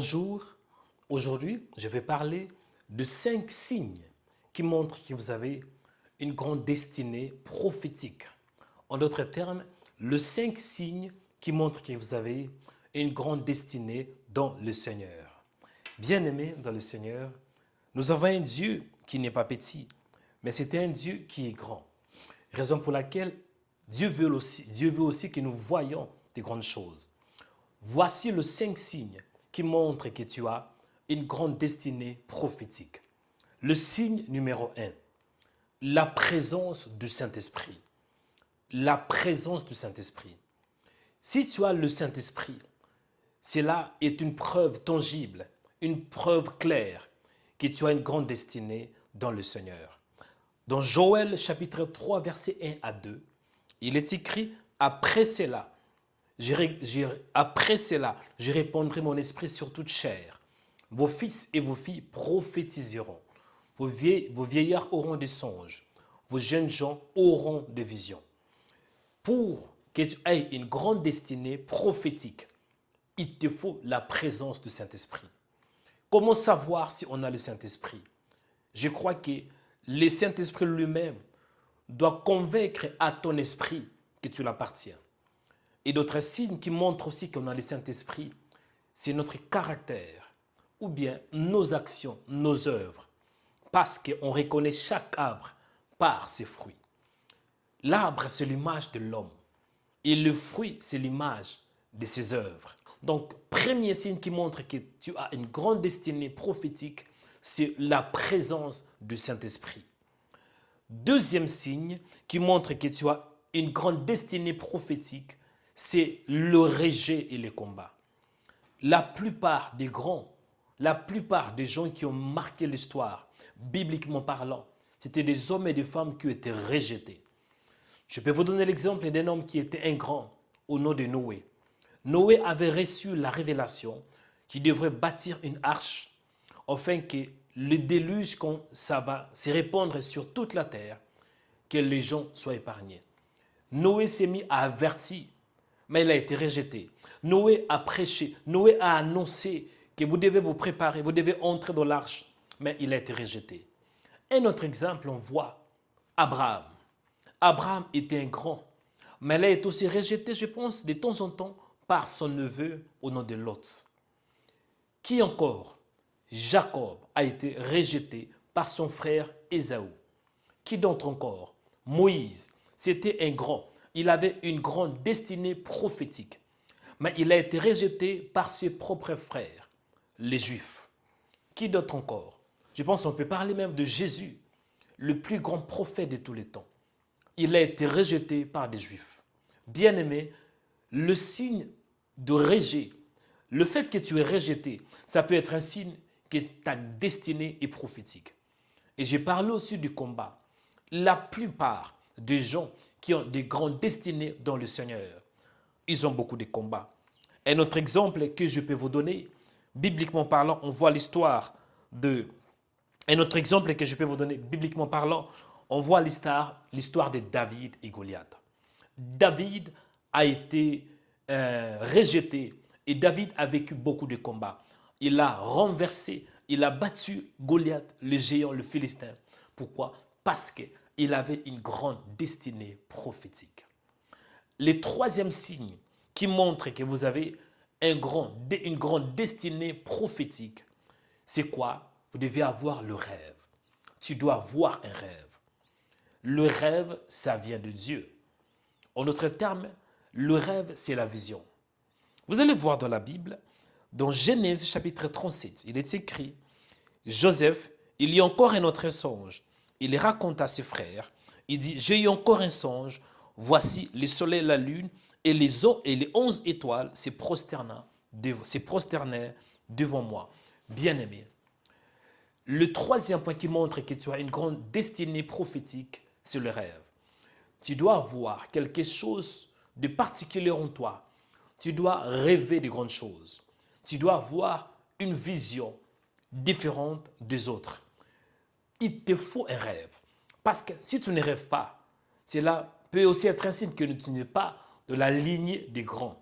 Bonjour, aujourd'hui je vais parler de 5 signes qui montrent que vous avez une grande destinée prophétique. En d'autres termes, les 5 signes qui montrent que vous avez une grande destinée dans le Seigneur. Bien-aimés dans le Seigneur, nous avons un Dieu qui n'est pas petit, mais c'est un Dieu qui est grand. Raison pour laquelle Dieu veut aussi que nous voyions des grandes choses. Voici les 5 signes qui montrent que tu as une grande destinée prophétique. Le signe numéro 1, la présence du Saint-Esprit. La présence du Saint-Esprit. Si tu as le Saint-Esprit, cela est une preuve tangible, une preuve claire que tu as une grande destinée dans le Seigneur. Dans Joël chapitre 3, versets 1 à 2, il est écrit « Après cela, je répandrai mon esprit sur toute chair. Vos fils et vos filles prophétiseront. Vos vieillards auront des songes. Vos jeunes gens auront des visions. » Pour que tu aies une grande destinée prophétique, il te faut la présence du Saint-Esprit. Comment savoir si on a le Saint-Esprit? Je crois que le Saint-Esprit lui-même doit convaincre à ton esprit que tu l'appartiens. Et d'autres signes qui montrent aussi qu'on a le Saint-Esprit, c'est notre caractère ou bien nos actions, nos œuvres. Parce qu'on reconnaît chaque arbre par ses fruits. L'arbre, c'est l'image de l'homme. Et le fruit, c'est l'image de ses œuvres. Donc, premier signe qui montre que tu as une grande destinée prophétique, c'est la présence du Saint-Esprit. Deuxième signe qui montre que tu as une grande destinée prophétique, c'est le rejet et les combats. La plupart des grands, la plupart des gens qui ont marqué l'histoire, bibliquement parlant, c'était des hommes et des femmes qui ont été rejetés. Je peux vous donner l'exemple d'un homme qui était un grand au nom de Noé. Noé avait reçu la révélation qu'il devrait bâtir une arche afin que le déluge, quand ça va se répandre sur toute la terre, que les gens soient épargnés. Noé s'est mis à avertir, mais il a été rejeté. Noé a prêché, Noé a annoncé que vous devez vous préparer, vous devez entrer dans l'arche, mais il a été rejeté. Un autre exemple, on voit Abraham. Abraham était un grand, mais il a été aussi rejeté, je pense, de temps en temps, par son neveu au nom de Lot. Qui encore? Jacob a été rejeté par son frère Ésaü. Qui d'autre encore? Moïse, c'était un grand. Il avait une grande destinée prophétique. Mais il a été rejeté par ses propres frères, les Juifs. Qui d'autre encore? Je pense qu'on peut parler même de Jésus, le plus grand prophète de tous les temps. Il a été rejeté par des Juifs. Bien-aimé, le signe de rejet, le fait que tu es rejeté, ça peut être un signe que ta destinée est prophétique. Et j'ai parlé aussi du combat. La plupart des gens qui ont des grandes destinées dans le Seigneur, ils ont beaucoup de combats. Un autre exemple que je peux vous donner, bibliquement parlant, on voit l'histoire de... Un autre exemple que je peux vous donner, bibliquement parlant, on voit l'histoire de David et Goliath. David a été rejeté et David a vécu beaucoup de combats. Il a renversé, il a battu Goliath, le géant, le Philistin. Pourquoi? Parce qu'il avait une grande destinée prophétique. Le troisième signe qui montre que vous avez une grande destinée prophétique, c'est quoi? Vous devez avoir le rêve. Tu dois avoir un rêve. Le rêve, ça vient de Dieu. En d'autres termes, le rêve, c'est la vision. Vous allez voir dans la Bible, dans Genèse chapitre 37, il est écrit, Joseph, il y a encore un autre songe. Il raconte à ses frères, il dit, j'ai eu encore un songe, voici le soleil, la lune et les 11 étoiles se prosternèrent devant moi. Bien-aimé, le troisième point qui montre que tu as une grande destinée prophétique, c'est le rêve. Tu dois avoir quelque chose de particulier en toi. Tu dois rêver de grandes choses. Tu dois avoir une vision différente des autres. Il te faut un rêve. Parce que si tu ne rêves pas, cela peut aussi être un signe que tu n'es pas de la lignée des grands.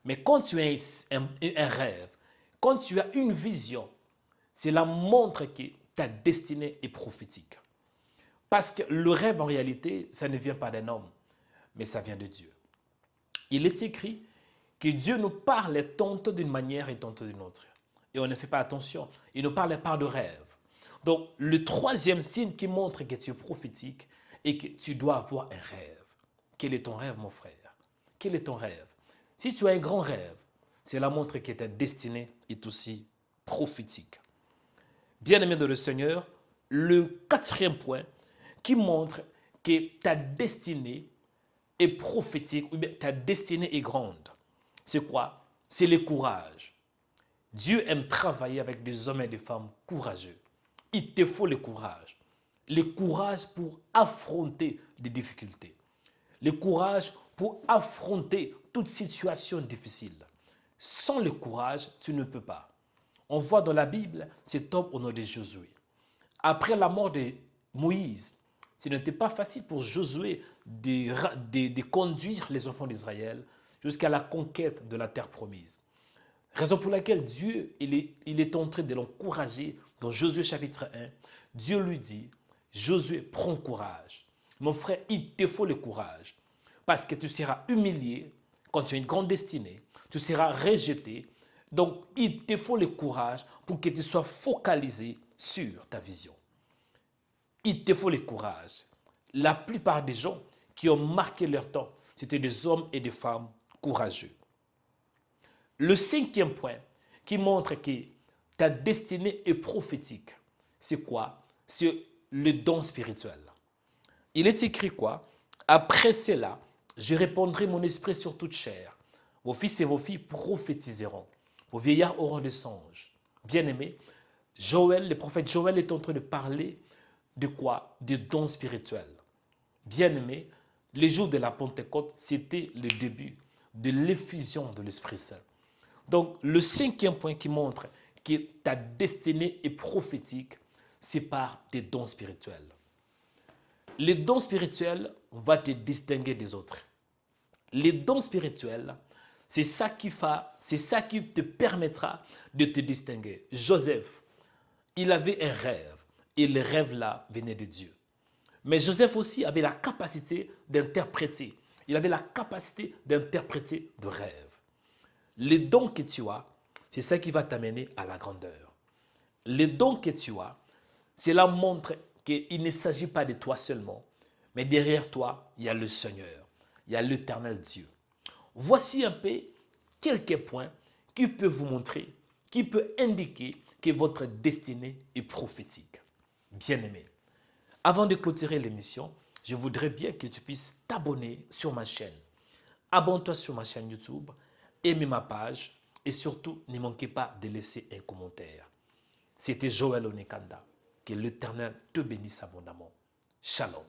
Mais quand tu as un rêve, Quand tu as une vision, cela montre que ta destinée est prophétique. Parce que le rêve, en réalité, ça ne vient pas d'un homme, mais ça vient de Dieu. Il est écrit que Dieu nous parle tantôt d'une manière et tantôt d'une autre. Et on ne fait pas attention. Il nous parle par de rêve. Donc, le troisième signe qui montre que tu es prophétique est que tu dois avoir un rêve. Quel est ton rêve, mon frère? Quel est ton rêve? Si tu as un grand rêve, cela montre que ta destinée est aussi prophétique. Bien-aimé de le Seigneur, le quatrième point qui montre que ta destinée est prophétique, ou bien ta destinée est grande. C'est quoi? C'est le courage. Dieu aime travailler avec des hommes et des femmes courageux. Il te faut le courage. Le courage pour affronter des difficultés. Le courage pour affronter toute situation difficile. Sans le courage, tu ne peux pas. On voit dans la Bible cet homme au nom de Josué. Après la mort de Moïse, ce n'était pas facile pour Josué de conduire les enfants d'Israël jusqu'à la conquête de la terre promise. Raison pour laquelle Dieu il est en train de l'encourager dans Josué chapitre 1. Dieu lui dit, Josué, prends courage. Mon frère, il te faut le courage. Parce que tu seras humilié quand tu as une grande destinée. Tu seras rejeté. Donc, il te faut le courage pour que tu sois focalisé sur ta vision. Il te faut le courage. La plupart des gens qui ont marqué leur temps, c'était des hommes et des femmes courageux. Le cinquième point qui montre que ta destinée est prophétique, c'est quoi? C'est le don spirituel. Il est écrit quoi? Après cela, je répandrai mon esprit sur toute chair. Vos fils et vos filles prophétiseront. Vos vieillards auront des songes. Bien-aimés, Joël, le prophète Joël est en train de parler de quoi? Des dons spirituels. Bien-aimés, les jours de la Pentecôte, c'était le début de l'effusion de l'Esprit Saint. Donc, le cinquième point qui montre que ta destinée est prophétique, c'est par des dons spirituels. Les dons spirituels vont te distinguer des autres. Les dons spirituels, c'est ça qui te permettra de te distinguer. Joseph, il avait un rêve et le rêve-là venait de Dieu. Mais Joseph aussi avait la capacité d'interpréter. Il avait la capacité d'interpréter de rêves. Les dons que tu as, c'est ça qui va t'amener à la grandeur. Les dons que tu as, cela montre qu'il ne s'agit pas de toi seulement, mais derrière toi, il y a le Seigneur, il y a l'Éternel Dieu. Voici un peu quelques points qui peuvent vous montrer, qui peuvent indiquer que votre destinée est prophétique. Bien-aimé, avant de clôturer l'émission, je voudrais bien que tu puisses t'abonner sur ma chaîne. Abonne-toi sur ma chaîne YouTube, aimez ma page et surtout ne manquez pas de laisser un commentaire. C'était Joël Onekanda. Que l'Éternel te bénisse abondamment. Shalom.